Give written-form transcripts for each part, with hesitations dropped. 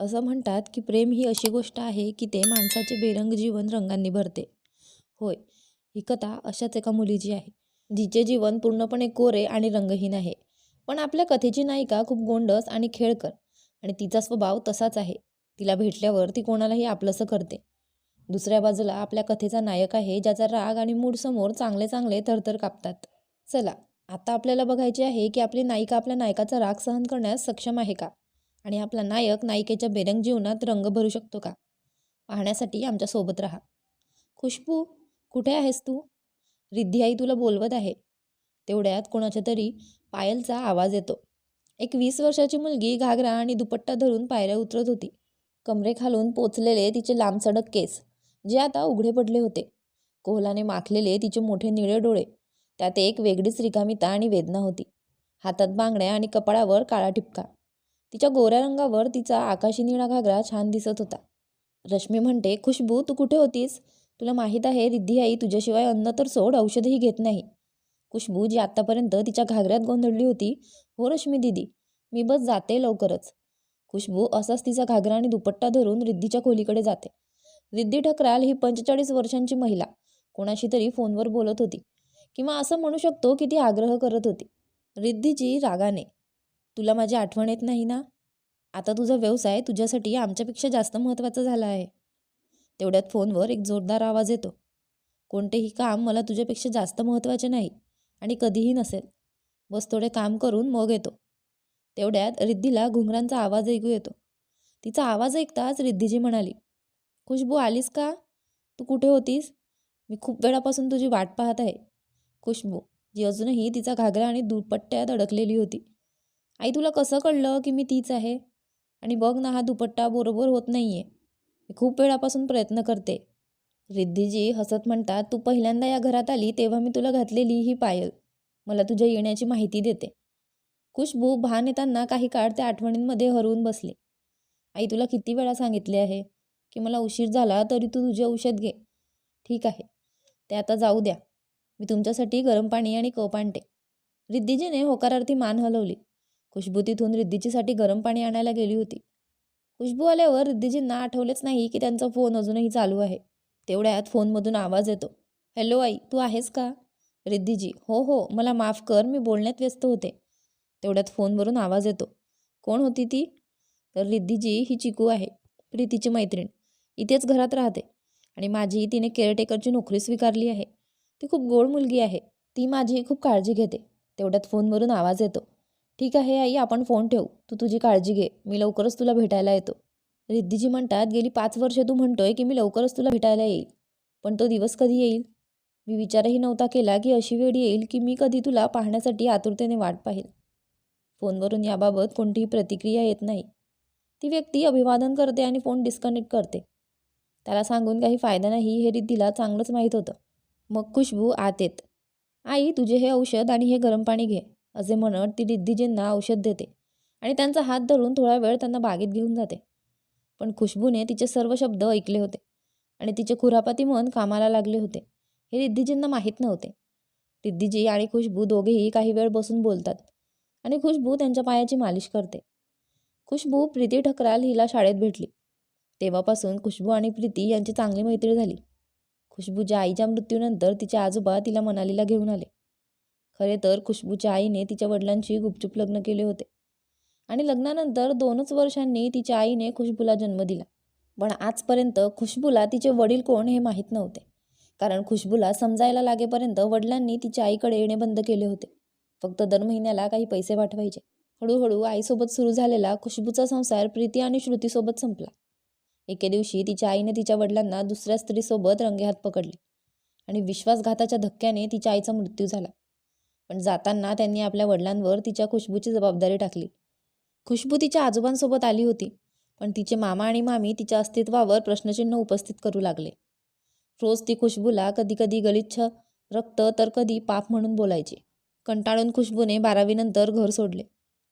असं म्हणतात की प्रेम ही अशी गोष्ट आहे की ते माणसाचे बेरंग जीवन रंगांनी भरते. होय, ही कथा अशाच एका मुलीची आहे, जिचे जीवन पूर्णपणे कोरे आणि रंगहीन आहे. पण आपल्या कथेची नायिका खूप गोंडस आणि खेळकर आणि तिचा स्वभाव तसाच आहे. तिला भेटल्यावर ती कोणालाही आपलंसं करते. दुसऱ्या बाजूला आपल्या कथेचा नायक आहे, ज्याचा राग आणि मूड समोर चांगले चांगले थरथर कापतात. चला, आता आपल्याला बघायचे आहे की आपली नायिका आपल्या नायकाचा राग सहन करण्यास सक्षम आहे का? आणि आपला नायक नायिकेच्या बेरंग जीवनात रंग भरू शकतो का? पाहण्यासाठी आमच्या सोबत राहा. खुशबू, कुठे आहेस तू? रिद्धी आई तुला बोलवत आहे. तेवढ्यात कोणाच्या तरी पायलचा आवाज येतो. एक 20 वर्षाची मुलगी घागरा आणि दुपट्टा धरून पायऱ्या उतरत होती. कमरेखालून पोचलेले तिचे लांबसडक केस, जे आता उघडे पडले होते. कोहलाने माखलेले तिचे मोठे निळे डोळे, त्यात एक वेगळीच रिकामिता आणि वेदना होती. हातात बांगड्या आणि कपाळावर काळा ठिपका. तिच्या गोऱ्या रंगावर तिचा आकाशी निळा घागरा छान दिसत होता. रश्मी म्हणते, खुशबू तू कुठे होतीस? तुला माहीत आहे रिद्धी आई तुझ्याशिवाय अन्न तर सोड औषधही घेत नाही. खुशबू, जी आत्तापर्यंत तिच्या घागऱ्यात गोंधळली होती, हो रश्मी दिदी, मी बस जाते लवकरच. खुशबू असाच तिचा घागरा आणि दुपट्टा धरून रिद्धीच्या खोलीकडे जाते. रिद्धी ठकराल ही 45 वर्षांची महिला कोणाशी तरी फोनवर बोलत होती, किंवा असं म्हणू शकतो की ती आग्रह करत होती. रिद्धीजी रागाने, तुला माझी आठवण येत नाही ना? आता तुझा व्यवसाय तुझ्यासाठी आमच्यापेक्षा जास्त महत्त्वाचा झाला आहे. तेवढ्यात फोनवर एक जोरदार आवाज येतो. कोणतेही काम मला तुझ्यापेक्षा जास्त महत्त्वाचे नाही आणि कधीही नसेल. बस थोडे काम करून मग येतो. तेवढ्यात रिद्धीला घुंगरांचा आवाज ऐकू येतो. तिचा आवाज ऐकताच रिद्धीजी म्हणाली, खुशबू आलीस का? तू कुठे होतीस? मी खूप वेळापासून तुझी वाट पाहत आहे. खुशबू, जी अजूनही तिचा घागरा आणि दुपट्ट्यात अडकलेली होती. आई, तुला कसं कळलं की मी तीच आहे? आणि बघ ना, हा दुपट्टा बरोबर होत नाहीये. मी खूप वेळापासून प्रयत्न करते. रिद्धीजी हसत म्हणतात, तू पहिल्यांदा या घरात आली तेव्हा मी तुला घातलेली ही पायल मला तुझ्या येण्याची माहिती देते. खुशबू भान येताना काही काळ त्या आठवणींमध्ये हरवून बसले. आई, तुला किती वेळा सांगितले आहे की मला उशीर झाला तरी तू तुझे औषध घे. ठीक आहे, ते आता जाऊ द्या. मी तुमच्यासाठी गरम पाणी आणि कप आणते. रिद्धीजीने होकारार्थी मान हलवली. खुशबू तिथून रिद्धीचीसाठी गरम पाणी आणायला गेली होती. खुशबू आल्यावर रिद्धीजींना आठवलेच नाही की त्यांचा फोन अजूनही चालू आहे. तेवढ्यात फोनमधून आवाज येतो. हॅलो आई, तू आहेस का? रिद्धीजी, हो हो, मला माफ कर, मी बोलण्यात व्यस्त होते. तेवढ्यात फोनवरून आवाज येतो. कोण होती ती? तर रिद्धीजी, ही चिकू आहे, प्रीतीची मैत्रीण. इथेच घरात राहते आणि माझी तिने केअरटेकरची नोकरी स्वीकारली आहे. ती खूप गोड मुलगी आहे. ती माझी खूप काळजी घेते. तेवढ्यात फोनवरून आवाज येतो. ठीक आहे आई, आपण फोन ठेवू. तू तुझी काळजी घे. मी लवकरच तुला भेटायला येतो. रिद्धीजी म्हणतात, गेली 5 वर्षे तू म्हणतोय की मी लवकरच तुला भेटायला येईल. पण तो दिवस कधी येईल? मी विचारही नव्हता केला की अशी वेळ येईल की मी कधी तुला पाहण्यासाठी आतुरतेने वाट पाहील. फोनवरून याबाबत कोणतीही प्रतिक्रिया येत नाही. ती व्यक्ती अभिवादन करते आणि फोन डिस्कनेक्ट करते. त्याला सांगून काही फायदा नाही हे रिद्धीला चांगलंच माहीत होतं. मग खुशबू आत येत. आई, तुझे हे औषध आणि हे गरम पाणी घे, असे म्हणत ती रिद्धीजींना औषध देते आणि त्यांचा हात धरून थोडा वेळ त्यांना बागेत घेऊन जाते. पण खुशबूने तिचे सर्व शब्द ऐकले होते आणि तिचे खुरापाती मन कामाला लागले होते. हे रिद्धीजींना माहीत नव्हते. रिद्धीजी आणि खुशबू दोघेही काही वेळ बसून बोलतात आणि खुशबू त्यांच्या पायाची मालिश करते. खुशबू प्रीती ठकराल हिला शाळेत भेटली. तेव्हापासून खुशबू आणि प्रीती यांची चांगली मैत्री झाली. खुशबूच्या आईच्या मृत्यूनंतर तिचे आजोबा तिला मनालीला घेऊन आले. खरे तर खुशबूच्या आईने तिच्या वडिलांशी गुपचूप लग्न केले होते आणि लग्नानंतर 2च वर्षांनी तिच्या आईने खुशबूला जन्म दिला. पण आजपर्यंत खुशबूला तिचे वडील कोण हे माहीत नव्हते, कारण खुशबूला समजायला लागेपर्यंत वडिलांनी तिच्या आईकडे येणे बंद केले होते. फक्त दर महिन्याला काही पैसे पाठवायचे. हळूहळू आईसोबत सुरू झालेला खुशबूचा संसार प्रीती आणि श्रुतीसोबत संपला. एके दिवशी तिच्या आईने तिच्या वडिलांना दुसऱ्या स्त्रीसोबत रंगेहात पकडले आणि विश्वासघाताच्या धक्क्याने तिच्या आईचा मृत्यू झाला. पण जाताना त्यांनी आपल्या वडिलांवर तिच्या खुशबूची जबाबदारी टाकली. खुशबू तिच्या आजोबांसोबत आली होती, पण तिचे मामा आणि मामी तिच्या अस्तित्वावर प्रश्नचिन्ह उपस्थित करू लागले. रोज ती खुशबूला कधी कधी गलिच्छ, रक्त तर कधी पाप म्हणून बोलायची. कंटाळून खुशबूने 12वी नंतर घर सोडले.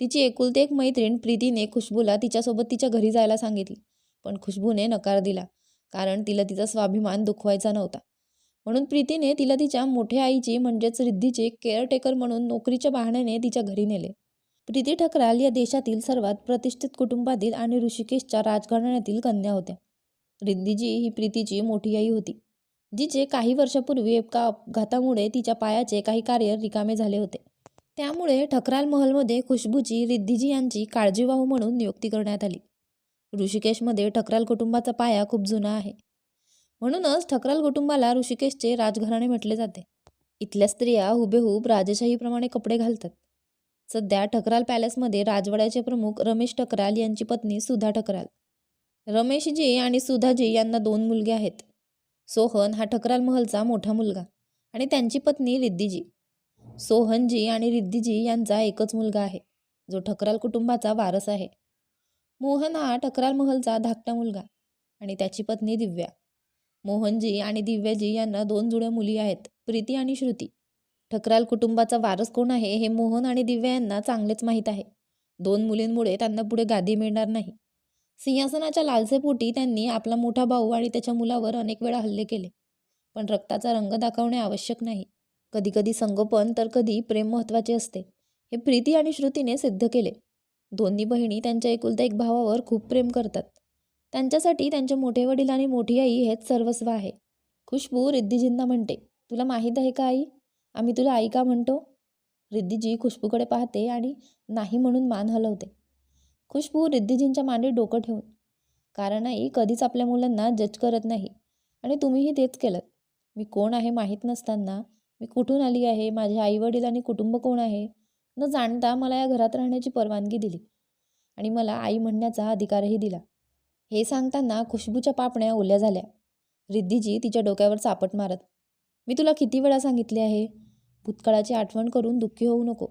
तिची एकुलती एक मैत्रीण प्रीतीने खुशबूला तिच्यासोबत तिच्या घरी जायला सांगितली, पण खुशबूने नकार दिला, कारण तिला तिचा स्वाभिमान दुखवायचा नव्हता. म्हणून प्रीतीने तिला तिच्या मोठ्या आईची म्हणजेच रिद्धीचे केअरटेकर म्हणून नोकरीच्या बहाण्याने तिच्या घरी नेले. प्रीती ठकराल या देशातील सर्वात प्रतिष्ठित कुटुंबातील आणि ऋषिकेशच्या राजघराण्यातील कन्या होत्या. रिद्धीजी ही प्रीतीची मोठी आई होती, जिचे काही वर्षापूर्वी एका अपघातामुळे तिच्या पायाचे काही कार्य रिकामे झाले होते. त्यामुळे ठकराल महलमध्ये खुशबूची रिद्धीजी यांची काळजीवाहू म्हणून नियुक्ती करण्यात आली. ऋषिकेशमध्ये ठकराल कुटुंबाचा पाया खूप जुना आहे. म्हणूनच ठकराल कुटुंबाला ऋषिकेशचे राजघराणे म्हटले जाते. इथल्या स्त्रिया हुबेहूब राजेशाहीप्रमाणे कपडे घालतात. सध्या ठकराल पॅलेसमध्ये राजवाड्याचे प्रमुख रमेश ठकराल यांची पत्नी सुधा ठकराल. रमेशजी आणि सुधाजी यांना 2 मुलगे आहेत. सोहन हा ठकराल महलचा मोठा मुलगा आणि त्यांची पत्नी रिद्धीजी. सोहनजी आणि रिद्धीजी यांचा एकच मुलगा आहे, जो ठकराल कुटुंबाचा वारस आहे. मोहन हा ठकराल महलचा धाकटा मुलगा आणि त्याची पत्नी दिव्या. मोहनजी आणि दिव्याजी यांना 2 जुळ्या मुली आहेत, प्रीती आणि श्रुती. ठकराल कुटुंबाचा वारस कोण आहे हे मोहन आणि दिव्या यांना चांगलेच माहीत आहे. 2 मुलींमुळे त्यांना पुढे गादी मिळणार नाही. सिंहासनाच्या लालसेपोटी त्यांनी आपला मोठा भाऊ आणि त्याच्या मुलावर अनेक वेळा हल्ले केले. पण रक्ताचा रंग दाखवणे आवश्यक नाही. कधी कधी संगोपन तर कधी प्रेम महत्त्वाचे असते, हे प्रीती आणि श्रुतीने सिद्ध केले. दोन्ही बहिणी त्यांच्या एकुलत्या एक भावावर खूप प्रेम करतात. त्यांच्यासाठी त्यांचे मोठे वडील आणि मोठी आई हेच सर्वस्व आहे. खुशबू रिद्धीजींना म्हणते, तुला माहीत आहे का आई, आम्ही तुला आई का म्हणतो? रिद्धीजी खुशबूकडे पाहते आणि नाही म्हणून मान हलवते. खुशबू रिद्धीजींच्या मांडीत डोकं ठेवून, कारण आई कधीच आपल्या मुलांना जज करत नाही आणि तुम्हीही तेच केलं. मी कोण आहे माहीत नसताना, मी कुठून आली आहे, माझे आईवडील आणि कुटुंब कोण आहे न जाणता मला या घरात राहण्याची परवानगी दिली आणि मला आई म्हणण्याचा अधिकारही दिला. हे सांगताना खुशबूच्या पापण्या ओल्या झाल्या. रिद्धीजी तिच्या डोक्यावर चापट मारत, मी तुला किती वेळा सांगितले आहे, भूतकाळाची आठवण करून दुःखी होऊ नको.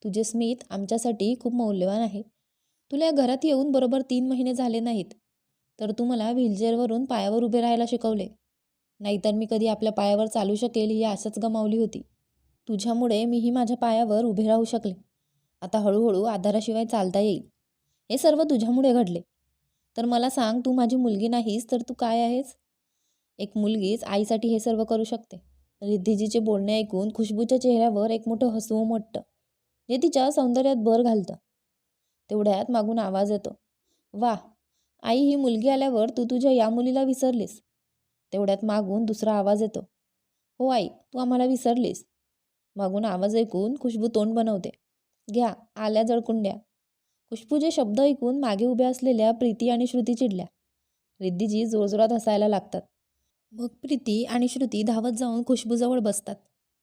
तुझे स्मित आमच्यासाठी खूप मौल्यवान आहे. तुला या घरात येऊन बरोबर 3 महिने झाले नाहीत, तर तू मला व्हीलचेअरवरून पायावर उभे राहायला शिकवले. नाहीतर मी कधी आपल्या पायावर चालू शकेल ही आशच गमावली होती. तुझ्यामुळे मीही माझ्या पायावर उभे राहू शकले. आता हळूहळू आधाराशिवाय चालता येईल. हे सर्व तुझ्यामुळे घडले. तर मला सांग, तू माझी मुलगी नाहीस तर तू काय आहेस? एक मुलगीच आईसाठी हे सर्व करू शकते. रिद्धीजीचे बोलणे ऐकून खुशबूच्या चेहऱ्यावर एक मोठं हसू उमटतं, जे तिच्या सौंदर्यात भर घालतं. तेवढ्यात मागून आवाज येतो, वा आई, ही मुलगी आल्यावर तू तुझ्या या मुलीला विसरलीस. तेवढ्यात मागून दुसरा आवाज येतो, हो आई, तू आम्हाला विसरलीस. मागून आवाज ऐकून खुशबू तोंड बनवते, घ्या आल्या जळकुंड्या. खुशबूचे शब्द ऐकून मागे उभ्या असलेल्या प्रीती आणि श्रुती चिडल्या. रिद्धीजी जोरजोरात हसायला लागतात. मग प्रीती आणि श्रुती धावत जाऊन खुशबूजवळ बसतात.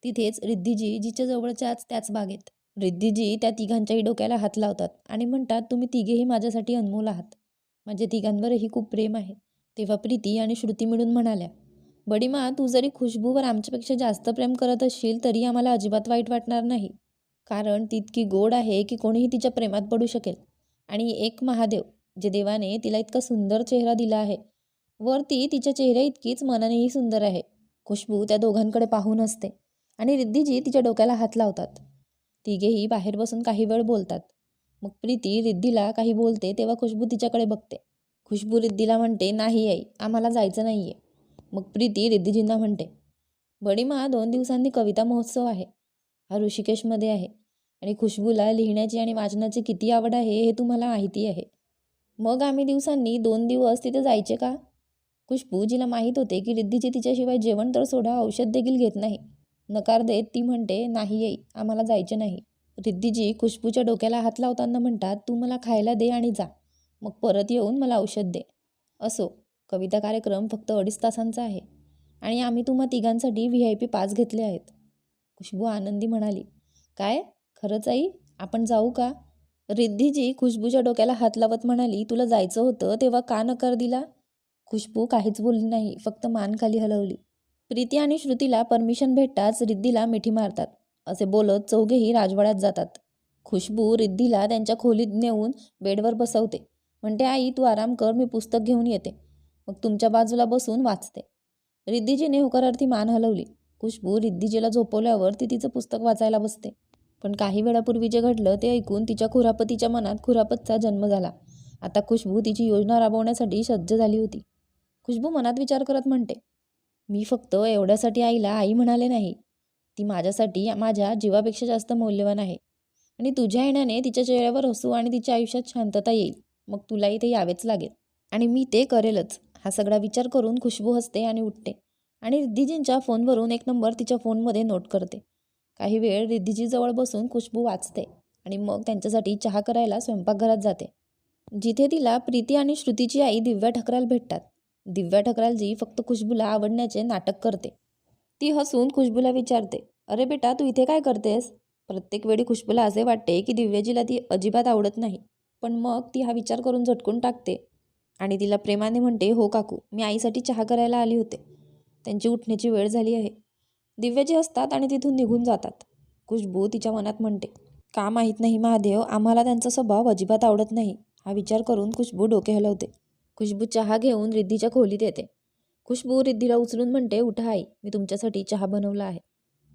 तिथेच रिद्धीजी जिच्या जवळच्याच त्याच बागेत. रिद्धीजी त्या तिघांच्याही डोक्याला हात लावतात आणि म्हणतात, तुम्ही तिघेही माझ्यासाठी अनमोल आहात. माझ्या तिघांवरही खूप प्रेम आहे. तेव्हा प्रीती आणि श्रुती मिळून म्हणाल्या, बडीमा, तू जरी खुशबूवर आमच्यापेक्षा जास्त प्रेम करत असशील तरी आम्हाला अजिबात वाईट वाटणार नाही, कारण ती इतकी गोड आहे की कोणीही तिच्या प्रेमात पडू शकेल. आणि एक महादेव, जे देवाने तिला इतका सुंदर चेहरा दिला आहे, वर ती तिच्या चेहऱ्या इतकीच मनानेही सुंदर आहे. खुशबू त्या दोघांकडे पाहून असते आणि रिद्धीजी तिच्या डोक्याला हात लावतात. तिघेही बाहेर बसून काही वेळ बोलतात. मग प्रीती रिद्धीला काही बोलते तेव्हा खुशबू तिच्याकडे बघते. खुशबू रिद्धीला म्हणते, नाही आई, आम्हाला जायचं नाहीये. मग प्रीती रिद्धीजींना म्हणते, बडीमा, 2 दिवसांनी कविता महोत्सव आहे. हा ऋषिकेशमध्ये आहे आणि खुशबूला लिहिण्याची आणि वाचनाची किती आवड आहे हे तुम्हाला माहिती आहे. मग आम्ही दिवसांनी 2 दिवस तिथे जायचे का? खुशबू, जिला माहीत होते की रिद्धीजी तिच्याशिवाय जेवण तर सोडा औषध देखील घेत नाही, नकार देत ती म्हणते, नाही आई, आम्हाला जायचे नाही. रिद्धीजी खुशबूच्या डोक्याला हात लावताना म्हणतात, तू मला खायला दे आणि जा, मग परत येऊन मला औषध दे. असो, कविता कार्यक्रम फक्त 2.5 तासांचा आहे आणि आम्ही तुम्हा तिघांसाठी VIP पास घेतले आहेत. खुशबू आनंदी म्हणाली, काय, खरंच आई, आपण जाऊ का? रिद्धीजी खुशबूच्या डोक्याला हात लावत म्हणाली, तुला जायचं होतं तेव्हा का नकार दिला? खुशबू काहीच बोलली नाही, फक्त मान खाली हलवली. प्रीती आणि श्रुतीला परमिशन भेटताच रिद्धीला मिठी मारतात. असे बोलत चौघेही राजवाड्यात जातात. खुशबू रिद्धीला त्यांच्या खोलीत नेऊन बेडवर बसवते. म्हणते, आई, तू आराम कर, मी पुस्तक घेऊन येते, मग तुमच्या बाजूला बसून वाचते. रिद्धीजीने होकारार्थी मान हलवली. खुशबू रिद्धीजीला झोपवल्यावर ती तिचं पुस्तक वाचायला बसते. पण काही वेळापूर्वी जे घडलं ते ऐकून तिच्या खुरापतीच्या मनात खुरापतचा जन्म झाला. आता खुशबू तिची योजना राबवण्यासाठी सज्ज झाली होती. खुशबू मनात विचार करत म्हणते, मी फक्त एवढ्यासाठी आईला आई म्हणाले नाही, ती माझ्यासाठी माझ्या जीवापेक्षा जास्त मौल्यवान आहे. आणि तुझ्या येण्याने तिच्या चेहऱ्यावर हसू आणि तिच्या आयुष्यात शांतता येईल. मग तुलाही ते यावेच लागेल आणि मी ते करेलच. हा सगळा विचार करून खुशबू हसते आणि उठते आणि रिद्धिजींच्या फोनवरून एक नंबर तिच्या फोनमध्ये नोट करते. काही वेळ रिद्धिजीजवळ बसून खुशबू वाचते आणि मग त्यांच्यासाठी चहा करायला स्वयंपाकघरात जाते, जिथे तिला प्रीती आणि श्रुतीची आई दिव्या ठकराल भेटतात. दिव्या ठकरालजी फक्त खुशबूला आवडण्याचे नाटक करते. ती हसून खुशबूला विचारते, अरे बेटा, तू इथे काय करतेस? प्रत्येक वेळी खुशबूला असे वाटते की दिव्याजीला ती अजिबात आवडत नाही. पण मग ती हा विचार करून झटकून टाकते आणि तिला प्रेमाने म्हणते, हो काकू, मी आईसाठी चहा करायला आली होते. त्यांची उठण्याची वेळ झाली आहे. दिव्याजी हसतात आणि तिथून निघून जातात. खुशबू तिच्या मनात म्हणते, का माहीत नाही महादेव, आम्हाला त्यांचा स्वभाव अजिबात आवडत नाही. हा विचार करून खुशबू डोके हलवते. खुशबू चहा घेऊन रिद्धीच्या खोलीत येते. खुशबू रिद्धीला उचलून म्हणते, उठा आई, मी तुमच्यासाठी चहा बनवला आहे.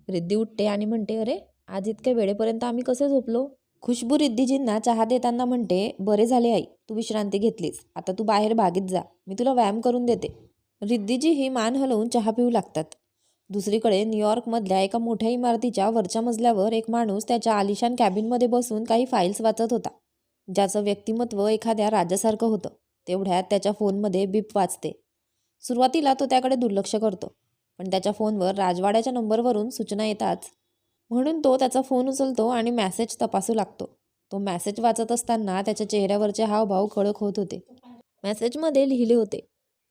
रिद्धी उठते आणि म्हणते, अरे, आज इतक्या वेळेपर्यंत आम्ही कसे झोपलो? खुशबू रिद्धिजींना चहा देताना म्हणते, बरे झाले आई, तू विश्रांती घेतलीस. आता तू बाहेर बागेत जा, मी तुला व्यायाम करून देते. रिद्धिजी ही मान हलवून चहा पिऊ लागतात. दुसरीकडे न्यूयॉर्कमधल्या एका मोठ्या इमारतीच्या वरच्या मजल्यावर एक माणूस त्याच्या आलिशान कॅबिनमध्ये बसून काही फाईल्स वाचत होता, ज्याचं व्यक्तिमत्व एखाद्या राजासारखं होतं. तेवढ्यात त्याच्या फोनमध्ये बीप वाजते. सुरुवातीला तो त्याकडे दुर्लक्ष करतो, पण त्याच्या फोनवर राजवाड्याच्या नंबरवरून सूचना येतात म्हणून तो त्याचा फोन उचलतो आणि मेसेज तपासू लागतो. तो मेसेज वाचत असताना त्याच्या चेहऱ्यावरचे हावभाव कडक होत होते. मेसेजमध्ये लिहिले होते,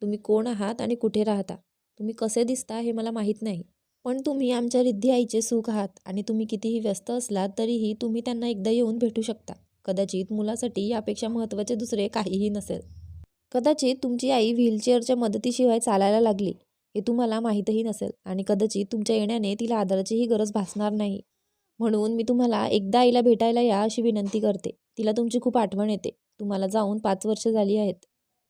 तुम्ही कोण आहात आणि कुठे राहता? तुम्ही कसे दिसता हे मला माहीत नाही, पण तुम्ही आमच्या रिद्धी आईचे सुख आहात आणि तुम्ही कितीही व्यस्त असलात तरीही तुम्ही त्यांना एकदा येऊन भेटू शकता. कदाचित मुलासाठी यापेक्षा महत्त्वाचे दुसरे काहीही नसेल. कदाचित तुमची आई व्हीलचेअरच्या मदतीशिवाय चालायला लागली हे तुम्हाला माहीतही नसेल आणि कदाचित तुमच्या येण्याने तिला आदराचीही गरज भासणार नाही. म्हणून मी तुम्हाला एकदा आईला भेटायला या अशी विनंती करते. तिला तुमची खूप आठवण येते. तुम्हाला जाऊन 5 वर्ष झाली आहेत.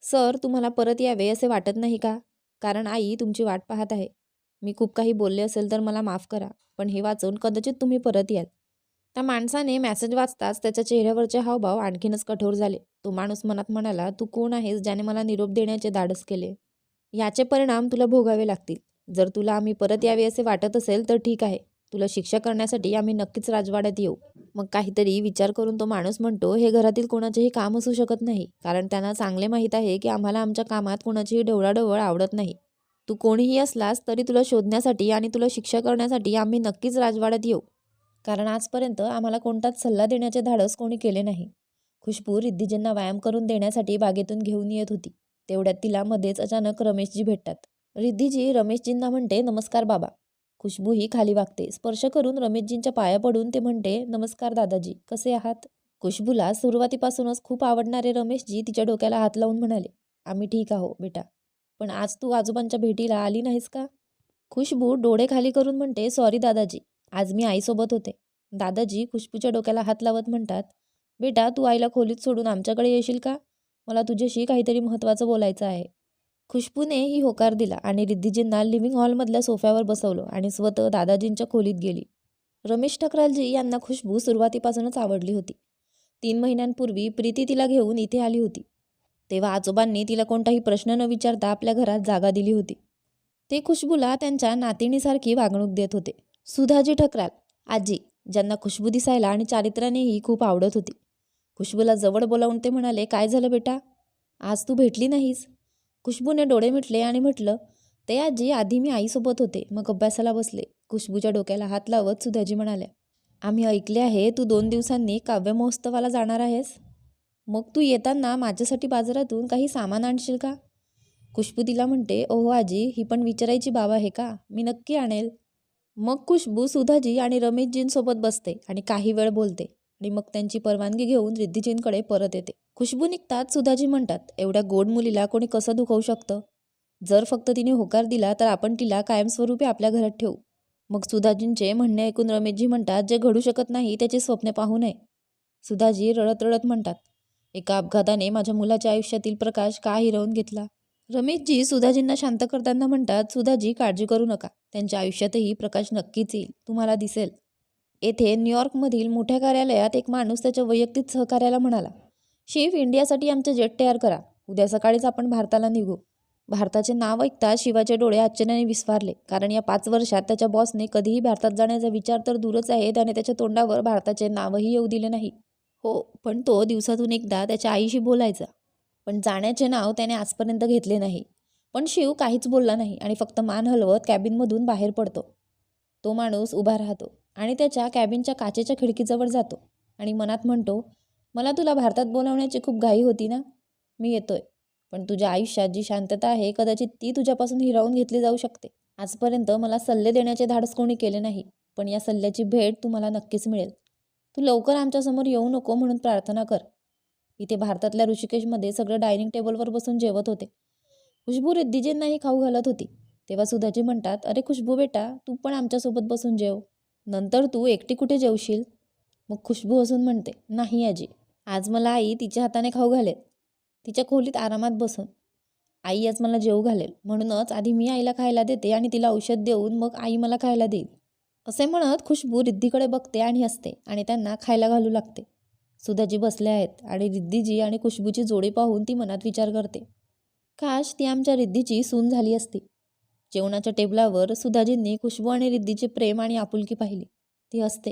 सर, तुम्हाला परत यावे असे वाटत नाही का? कारण आई तुमची वाट पाहत आहे. मी खूप काही बोलले असेल तर मला माफ करा, पण हे वाचून कदाचित तुम्ही परत याल. त्या माणसाने मेसेज वाचताच त्याच्या चेहऱ्यावरचे हावभाव आणखीनच कठोर झाले. तो माणूस मनात म्हणाला, तू कोण आहेस ज्याने मला निरोप देण्याचे धाडस केले? याचे परिणाम तुला भोगावे लागतील. जर तुला आम्ही परत यावे असे वाटत असेल तर ठीक आहे. तुला शिक्षा करण्यासाठी आम्ही नक्कीच राजवाड्यात येऊ. मग काहीतरी विचार करून तो माणूस म्हणतो, हे घरातील कोणाचेही काम असू शकत नाही, कारण त्यांना चांगले माहीत आहे की आम्हाला आमच्या कामात कोणाचीही ढवळाढवळ आवडत नाही. तू कोणीही असलास तरी तुला शोधण्यासाठी आणि तुला शिक्षा करण्यासाठी आम्ही नक्कीच राजवाड्यात येऊ, कारण आजपर्यंत आम्हाला कोणताच सल्ला देण्याचे धाडस कोणी केले नाही. खुशबू रिद्धिजींना व्यायाम करून देण्यासाठी बागेतून घेऊन येत होती. तेवढ्यात तिला मध्येच अचानक रमेशजी भेटतात. रिद्धिजी रमेशजींना म्हणते, नमस्कार बाबा. खुशबू ही खाली वागते. स्पर्श करून रमेशजींच्या पाया पडून ते म्हणते, नमस्कार दादाजी, कसे आहात? खुशबूला सुरुवातीपासूनच खूप आवडणारे रमेशजी तिच्या डोक्याला हात लावून म्हणाले, आम्ही ठीक आहो बेटा, पण आज तू आजोबांच्या भेटीला आली नाहीस का? खुशबू डोळे खाली करून म्हणते, सॉरी दादाजी, आज मी आईसोबत होते. दादाजी खुशबूच्या डोक्याला हात लावत म्हणतात, बेटा, तू आईला खोलीत सोडून आमच्याकडे येशील का? मला तुझ्याशी काहीतरी महत्त्वाचं बोलायचं आहे. खुशबूने ही होकार दिला आणि रिद्धिजींना लिव्हिंग हॉलमधल्या सोफ्यावर बसवलं आणि स्वतः दादाजींच्या खोलीत गेली. रमेश ठकरालजी यांना खुशबू सुरुवातीपासूनच आवडली होती. 3 महिन्यांपूर्वी प्रीती तिला घेऊन इथे आली होती. तेव्हा आजोबांनी तिला कोणताही प्रश्न न विचारता आपल्या घरात जागा दिली होती. ते खुशबूला त्यांच्या नातिणीसारखी वागणूक देत होते. सुधाजी ठकराल आजी, ज्यांना खुशबू दिसायला आणि चारित्र्यानेही खूप आवडत होती. खुशबूला जवळ बोलावून ते म्हणाले, काय झालं बेटा, आज तू भेटली नाहीस? खुशबूने डोळे मिटले आणि म्हटलं, ते आजी, आधी मी आईसोबत होते, मग अभ्यासाला बसले. खुशबूच्या डोक्याला हात लावत सुधाजी म्हणाल्या, आम्ही ऐकले आहे तू 2 दिवसांनी काव्य महोत्सवाला जाणार आहेस. मग तू येताना माझ्यासाठी बाजारातून काही सामान आणशील का? खुशबू तिला म्हणते, ओहो आजी, ही पण विचारायची बाब आहे का? मी नक्की आणेल. मग खुशबू सुधाजी आणि रमेशजींसोबत बसते आणि काही वेळ बोलते आणि मग त्यांची परवानगी घेऊन रिद्धिजींकडे परत येते. खुशबू निघतात सुधाजी म्हणतात, एवढ्या गोड मुलीला कोणी कसं दुखवू शकतं? जर फक्त तिने होकार दिला तर आपण तिला कायमस्वरूपी आपल्या घरात ठेवू. मग सुधाजींचे म्हणणे ऐकून रमेशजी म्हणतात, जे घडू शकत नाही त्याची स्वप्ने पाहू नये. सुधाजी रडत रडत म्हणतात, एका अपघाताने माझ्या मुलाच्या आयुष्यातील प्रकाश का हिरावून घेतला? रमेशजी सुधाजींना शांत करताना म्हणतात, सुधाजी, काळजी करू नका, त्यांच्या आयुष्यातही प्रकाश नक्कीच येईल, तुम्हाला दिसेल. येथे न्यूयॉर्कमधील मोठ्या कार्यालयात एक माणूस त्याच्या वैयक्तिक सहकार्याला म्हणाला, शेफ, इंडियासाठी आमचे जेट तयार करा. उद्या सकाळीच आपण भारताला निघू. भारताचे नाव ऐकता शिवाचे डोळे आश्चर्याने विस्फारले, कारण या 5 वर्षात त्याच्या बॉसने कधीही भारतात जाण्याचा विचार तर दूरच आहे, त्याने त्याच्या तोंडावर भारताचे नावही येऊ दिले नाही. हो, पण तो दिवसातून एकदा त्याच्या आईशी बोलायचा. पण जाण्याचे नाव त्याने आजपर्यंत घेतले नाही. पण शिव काहीच बोलला नाही आणि फक्त मान हलवत कॅबिनमधून बाहेर पडतो. तो माणूस उभा राहतो आणि त्याच्या कॅबिनच्या काचेच्या खिडकीजवळ जातो आणि मनात म्हणतो, मला तुला भारतात बोलावण्याची खूप घाई होती ना, मी येतोय. पण तुझ्या आयुष्यात जी शांतता आहे कदाचित ती तुझ्यापासून हिरावून घेतली जाऊ शकते. आजपर्यंत मला सल्ले देण्याचे धाडस कोणी केले नाही, पण या सल्ल्याची भेट तुम्हाला नक्कीच मिळेल. तू लवकर आमच्यासमोर येऊ नको म्हणून प्रार्थना कर. इथे भारतातल्या ऋषिकेशमध्ये सगळं डायनिंग टेबलवर बसून जेवत होते. खुशबू रिद्धिजींनाही खाऊ घालत होती. तेव्हा सुधाजी म्हणतात, अरे खुशबू बेटा, तू पण आमच्यासोबत बसून जेव. नंतर तू एकटी कुठे जेवशील? मग खुशबू हसून म्हणते, नाही आजी, आज मला आई तिच्या हाताने खाऊ घालेल, तिच्या खोलीत आरामात बसून. आई आज मला जेवू घालेल, म्हणूनच आधी मी आईला खायला देते आणि तिला औषध देऊन मग आई मला खायला देईल. असे म्हणत खुशबू रिद्धीकडे बघते आणि हसते आणि त्यांना खायला घालू लागते. सुधाजी बसले आहेत आणि रिद्धीजी आणि खुशबूची जोडी पाहून ती मनात विचार करते, काश ती आमच्या रिद्धीची सून झाली असती. जेवणाच्या टेबलावर सुधाजींनी खुशबू आणि रिद्धीचे प्रेम आणि आपुलकी पाहिली. ती हसते.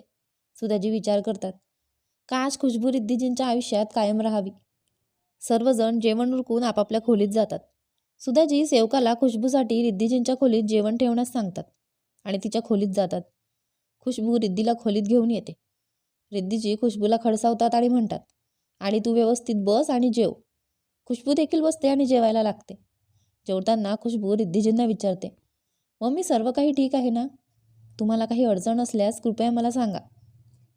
सुधाजी विचार करतात, काश खुशबू रिद्धीजींच्या आयुष्यात कायम राहावी. सर्वजण जेवण उरकून आपापल्या खोलीत जातात. सुधाजी सेवकाला खुशबूसाठी रिद्धीजींच्या खोलीत जेवण ठेवण्यास सांगतात आणि तिच्या खोलीत जातात. खुशबू रिद्धीला खोलीत घेऊन येते. रिद्धीजी खुशबूला खडसावतात आणि म्हणतात, आणि तू व्यवस्थित बस आणि जेव. खुशबू देखील बसते आणि जेवायला लागते. जेवताना खुशबू रिद्धीजींना विचारते, मम्मी सर्व काही ठीक आहे ना? तुम्हाला काही अडचण असल्यास कृपया मला सांगा.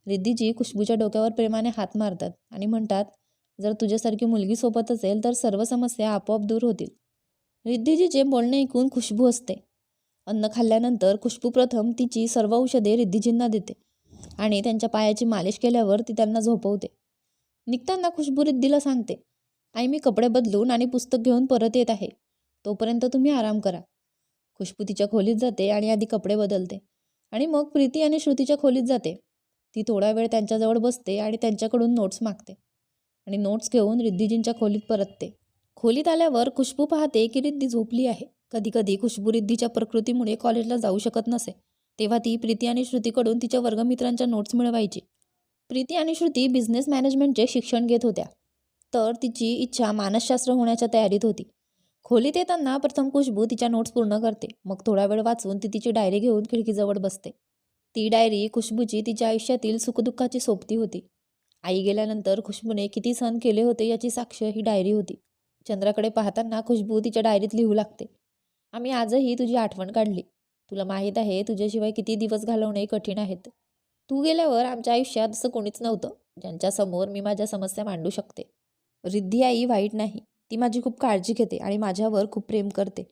रिद्धीजी खुशबूच्या डोक्यावर प्रेमाने हात मारतात आणि म्हणतात, जर तुझ्यासारखी मुलगी सोबत असेल तर सर्व समस्या आपोआप दूर होतील. रिद्धीजीचे बोलणे ऐकून खुशबू हसते. अन्न खाल्ल्यानंतर खुशबू प्रथम तिची सर्व औषधे रिद्धीजींना देते आणि त्यांच्या पायाची मालिश केल्यावर ती त्यांना झोपवते. निघताना खुशबू रिद्धीला सांगते, आई मी कपडे बदलून आणि पुस्तक घेऊन परत येत आहे, तोपर्यंत तुम्ही आराम करा. खुशबू तिच्या खोलीत जाते आणि आधी कपडे बदलते आणि मग प्रीती आणि श्रुतीच्या खोलीत जाते. ती थोडा वेळ त्यांच्याजवळ बसते आणि त्यांच्याकडून नोट्स मागते आणि नोट्स घेऊन रिद्धीजींच्या खोलीत परतते. खोलीत आल्यावर खुशबू पाहते की रिद्धी झोपली आहे. कधी कधी खुशबू रिद्धीच्या प्रकृतीमुळे कॉलेजला जाऊ शकत नसे, तेव्हा ती प्रीती आणि श्रुतीकडून तिच्या वर्गमित्रांच्या नोट्स मिळवायची. प्रीती आणि श्रुती बिझनेस मॅनेजमेंटचे शिक्षण घेत होत्या, तर तिची इच्छा मानसशास्त्र होण्याच्या तयारीत होती. खोलीत येताना प्रथम खुशबू तिच्या नोट्स पूर्ण करते, मग थोडा वेळ वाचून ती तिची डायरी घेऊन खिडकीजवळ बसते. ती डायरी खुशबूची तिच्या आयुष्यातील सुखदुःखाची सोबती होती. आई गेल्यानंतर खुशबूने किती सहन केले होते याची साक्ष ही डायरी होती. चंद्राकडे पाहताना खुशबू तिच्या डायरीत लिहू लागते, आम्ही आजही तुझी आठवण काढली. तुला माहीत आहे तुझ्याशिवाय किती दिवस घालवणे कठीण आहेत. तू गेल्यावर आमच्या आयुष्यात असं कोणीच नव्हतं ज्यांच्यासमोर मी माझ्या समस्या मांडू शकते. रिद्धी आई वाईट नाही, ती माझी खूप काळजी घेते आणि माझ्यावर खूप प्रेम करते.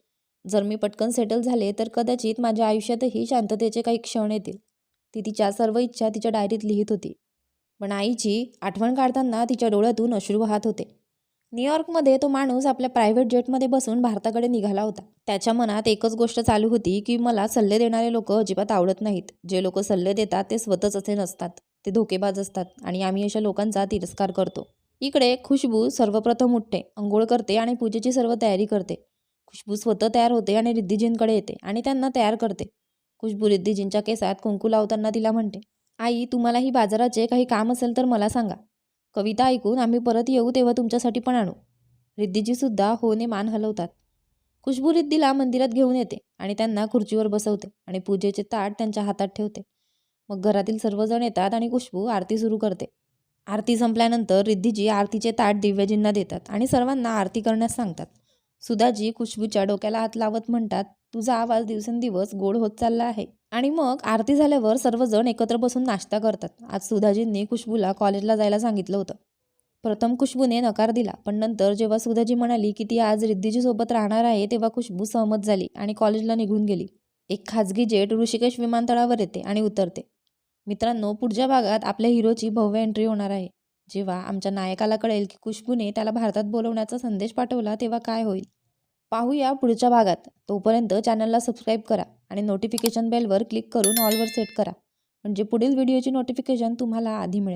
जर मी पटकन सेटल झाले तर कदाचित माझ्या आयुष्यातही शांततेचे काही क्षण येतील. ती तिच्या सर्व इच्छा तिच्या डायरीत लिहित होती. पण आईची आठवण काढताना तिच्या डोळ्यातून अश्रू वाहत होते. न्यूयॉर्कमध्ये तो माणूस आपल्या प्रायव्हेट जेटमध्ये बसून भारताकडे निघाला होता. त्याच्या मनात एकच गोष्ट चालू होती की मला सल्ले देणारे लोक अजिबात आवडत नाहीत. जे लोक सल्ले देतात ते स्वतःच असे नसतात, ते धोकेबाज असतात आणि आम्ही अशा लोकांचा तिरस्कार करतो. इकडे खुशबू सर्वप्रथम उठते, अंघोळ करते आणि पूजेची सर्व तयारी करते. खुशबू स्वतः तयार होते आणि रिद्धीजींकडे येते आणि त्यांना तयार करते. खुशबू रिद्धीजींच्या केसात कुंकू लावताना तिला म्हणते, आई तुम्हालाही बाजाराचे काही काम असेल तर मला सांगा. कविता ऐकून आम्ही परत येऊ तेव्हा तुमच्यासाठी पण आणू. रिद्धीजी सुद्धा होने मान हलवतात. खुशबू रिद्धीला मंदिरात घेऊन येते आणि त्यांना खुर्चीवर बसवते आणि पूजेचे ताट त्यांच्या हातात ठेवते. मग घरातील सर्वजण येतात आणि खुशबू आरती सुरू करते. आरती संपल्यानंतर रिद्धीजी आरतीचे ताट दिव्यजींना देतात आणि सर्वांना आरती करण्यास सांगतात. सुधाजी खुशबूच्या डोक्याला हात लावत म्हणतात, तुझा आवाज दिवसेंदिवस गोड होत चालला आहे. आणि मग आरती झाल्यावर सर्वजण एकत्र बसून नाश्ता करतात. आज सुधाजींनी खुशबूला कॉलेजला जायला सांगितलं होतं. प्रथम खुशबूने नकार दिला, पण नंतर जेव्हा सुधाजी म्हणाली की ती आज रिद्धीजी सोबत राहणार आहे तेव्हा खुशबू सहमत झाली आणि कॉलेजला निघून गेली. एक खाजगी जेट ऋषिकेश विमानतळावर येते आणि उतरते. मित्रांनो, पुढच्या भागात आपल्या हिरोची भव्य एंट्री होणार आहे. जेव्हा आमच्या नायकाला कळेल की खुशबूने त्याला भारतात बोलवण्याचा संदेश पाठवला तेव्हा काय होईल, पाहूया पुढच्या भागात. तोपर्यंत चॅनलला सबस्क्राईब करा आणि नोटिफिकेशन बेलवर क्लिक करून ऑलवर सेट करा, म्हणजे पुढील व्हिडिओची नोटिफिकेशन तुम्हाला आधी मिळेल.